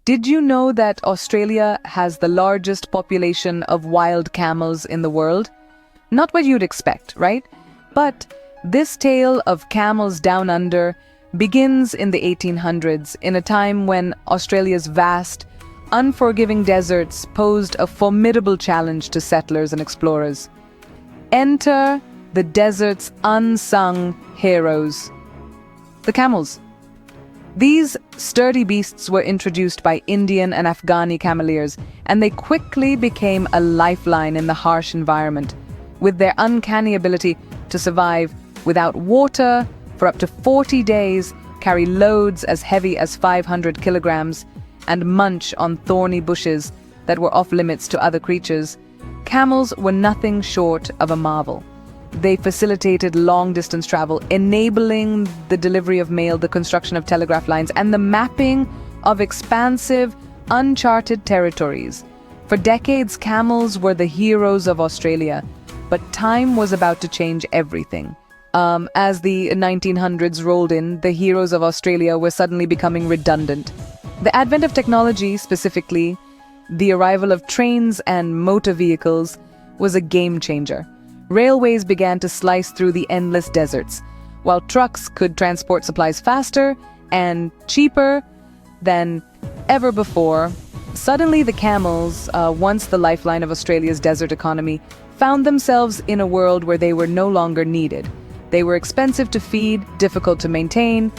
Did you know that Australia has the largest population of wild camels in the world? Not what you'd expect, right? But this tale of camels down under begins in the 1800s, in a time when Australia's vast, unforgiving deserts posed a formidable challenge to settlers and explorers. Enter the desert's unsung heroes, the camels. These sturdy beasts were introduced by Indian and Afghani cameleers, and they quickly became a lifeline in the harsh environment, with their uncanny ability to survive without water for up to 40 days, carry loads as heavy as 500 kilograms, and munch on thorny bushes that were off limits to other creatures. Camels were nothing short of a marvel. They facilitated long-distance travel, enabling the delivery of mail, the construction of telegraph lines, and the mapping of expansive, uncharted territories. For decades, camels were the heroes of Australia, but time was about to change everything. As the 1900s rolled in, the heroes of Australia were suddenly becoming redundant. The advent of technology, specifically the arrival of trains and motor vehicles, was a game-changer. Railways began to slice through the endless deserts, while trucks could transport supplies faster and cheaper than ever before. Suddenly, the camels, once the lifeline of Australia's desert economy, found themselves in a world where they were no longer needed. They were expensive to feed, difficult to maintain,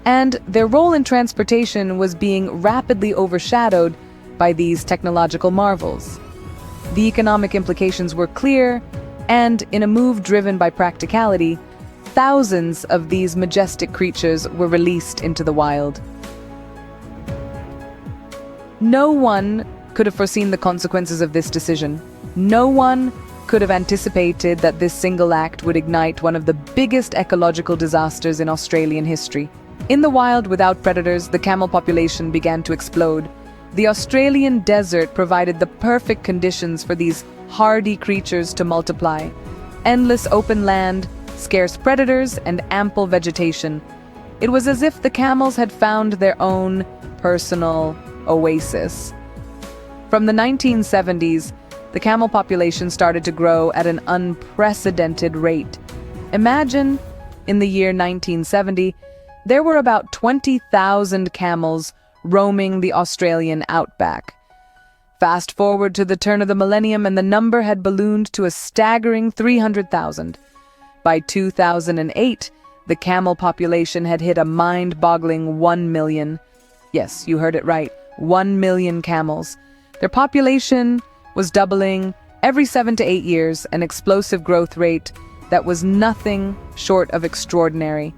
and their role in transportation was being rapidly overshadowed by these technological marvels. The economic implications were clear, and in a move driven by practicality, thousands of these majestic creatures were released into the wild. No one could have foreseen the consequences of this decision. No one could have anticipated that this single act would ignite one of the biggest ecological disasters in Australian history. In the wild, without predators, the camel population began to explode. The Australian desert provided the perfect conditions for these hardy creatures to multiply. Endless open land, scarce predators, and ample vegetation. It was as if the camels had found their own personal oasis. From the 1970s, the camel population started to grow at an unprecedented rate. Imagine, in the year 1970, there were about 20,000 camels roaming the Australian outback. Fast forward to the turn of the millennium, and the number had ballooned to a staggering 300,000. By 2008, the camel population had hit a mind-boggling 1 million. Yes, you heard it right, 1 million camels. Their population was doubling every 7 to 8 years, an explosive growth rate that was nothing short of extraordinary.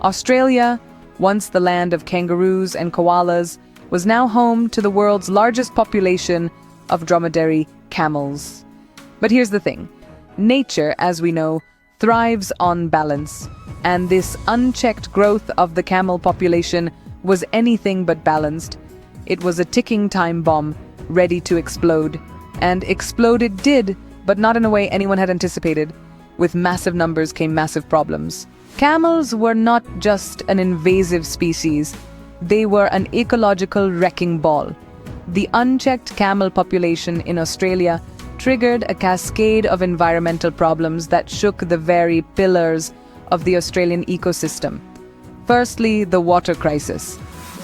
Australia, once the land of kangaroos and koalas, was now home to the world's largest population of dromedary camels. But here's the thing. Nature, as we know, thrives on balance, and this unchecked growth of the camel population was anything but balanced. It was a ticking time bomb, ready to explode. And explode it did, but not in a way anyone had anticipated. With massive numbers came massive problems. Camels were not just an invasive species. They were an ecological wrecking ball. The unchecked camel population in Australia triggered a cascade of environmental problems that shook the very pillars of the Australian ecosystem. Firstly, the water crisis.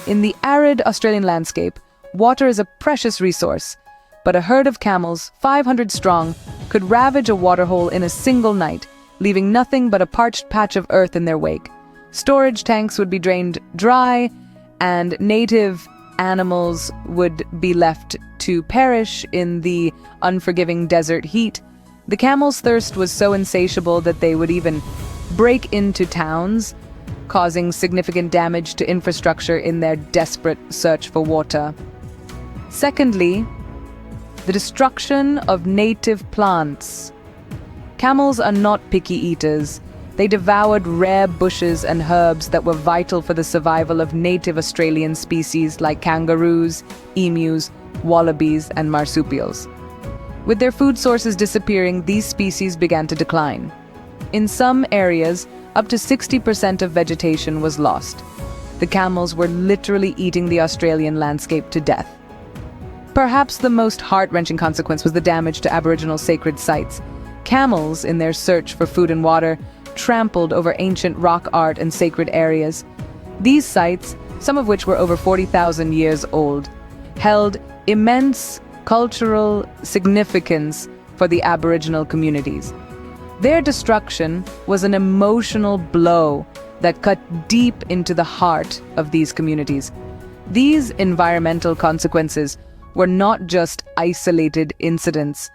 In the arid Australian landscape, water is a precious resource, but a herd of camels, 500 strong, could ravage a waterhole in a single night, leaving nothing but a parched patch of earth in their wake. Storage tanks would be drained dry, and native animals would be left to perish in the unforgiving desert heat. The camels' thirst was so insatiable that they would even break into towns, causing significant damage to infrastructure in their desperate search for water. Secondly, the destruction of native plants. Camels are not picky eaters. They devoured rare bushes and herbs that were vital for the survival of native Australian species like kangaroos, emus, wallabies, and marsupials. With their food sources disappearing, these species began to decline. In some areas, up to 60% of vegetation was lost. the camels were literally eating the Australian landscape to death. Perhaps the most heart-wrenching consequence was the damage to Aboriginal sacred sites. Camels, in their search for food and water, trampled over ancient rock art and sacred areas. These sites, some of which were over 40,000 years old, held immense cultural significance for the Aboriginal communities. Their destruction was an emotional blow that cut deep into the heart of these communities. These environmental consequences were not just isolated incidents.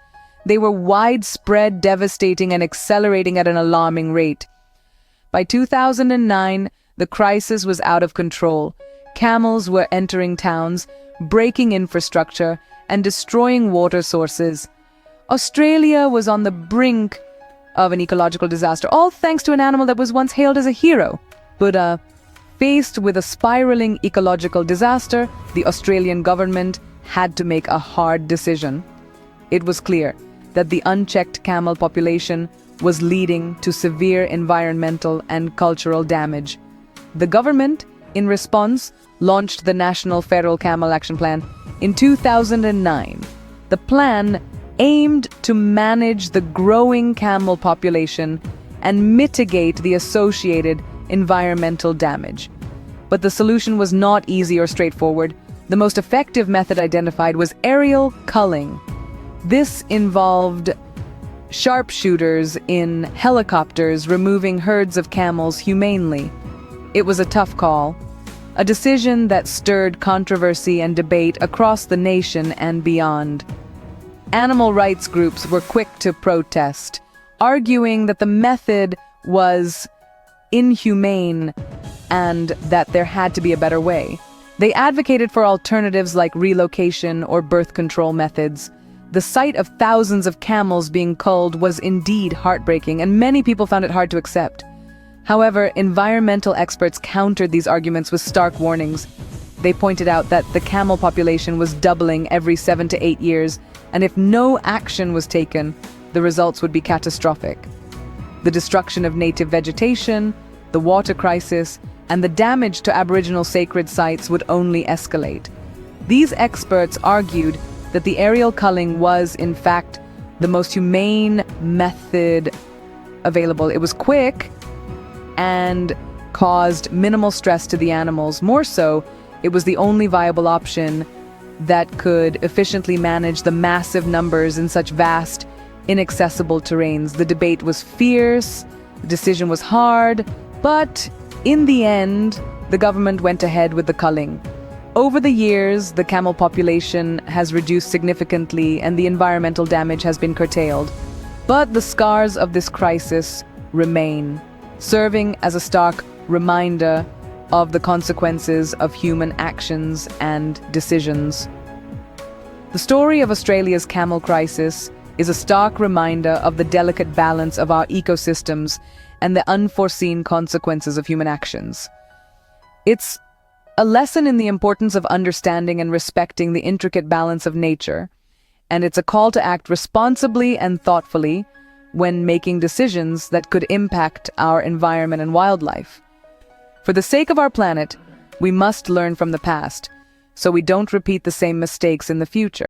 They were widespread, devastating, and accelerating at an alarming rate. By 2009, the crisis was out of control. Camels were entering towns, breaking infrastructure, and destroying water sources. Australia was on the brink of an ecological disaster, all thanks to an animal that was once hailed as a hero. But faced with a spiraling ecological disaster, the Australian government had to make a hard decision. It was clear that the unchecked camel population was leading to severe environmental and cultural damage. The government, in response, launched the National Feral Camel Action Plan in 2009. The plan aimed to manage the growing camel population and mitigate the associated environmental damage. But the solution was not easy or straightforward. The most effective method identified was aerial culling. This involved sharpshooters in helicopters removing herds of camels humanely. It was a tough call, a decision that stirred controversy and debate across the nation and beyond. Animal rights groups were quick to protest, arguing that the method was inhumane and that there had to be a better way. They advocated for alternatives like relocation or birth control methods. The sight of thousands of camels being culled was indeed heartbreaking, and many people found it hard to accept. However, environmental experts countered these arguments with stark warnings. They pointed out that the camel population was doubling every 7 to 8 years, and if no action was taken, the results would be catastrophic. The destruction of native vegetation, the water crisis, and the damage to Aboriginal sacred sites would only escalate. These experts argued that the aerial culling was, in fact, the most humane method available. It was quick and caused minimal stress to the animals. More so, it was the only viable option that could efficiently manage the massive numbers in such vast, inaccessible terrains. The debate was fierce, the decision was hard, but in the end, the government went ahead with the culling. Over the years, the camel population has reduced significantly and the environmental damage has been curtailed. But the scars of this crisis remain, serving as a stark reminder of the consequences of human actions and decisions. The story of Australia's camel crisis is a stark reminder of the delicate balance of our ecosystems and the unforeseen consequences of human actions. It's a lesson in the importance of understanding and respecting the intricate balance of nature, and it's a call to act responsibly and thoughtfully when making decisions that could impact our environment and wildlife. For the sake of our planet, we must learn from the past, so we don't repeat the same mistakes in the future.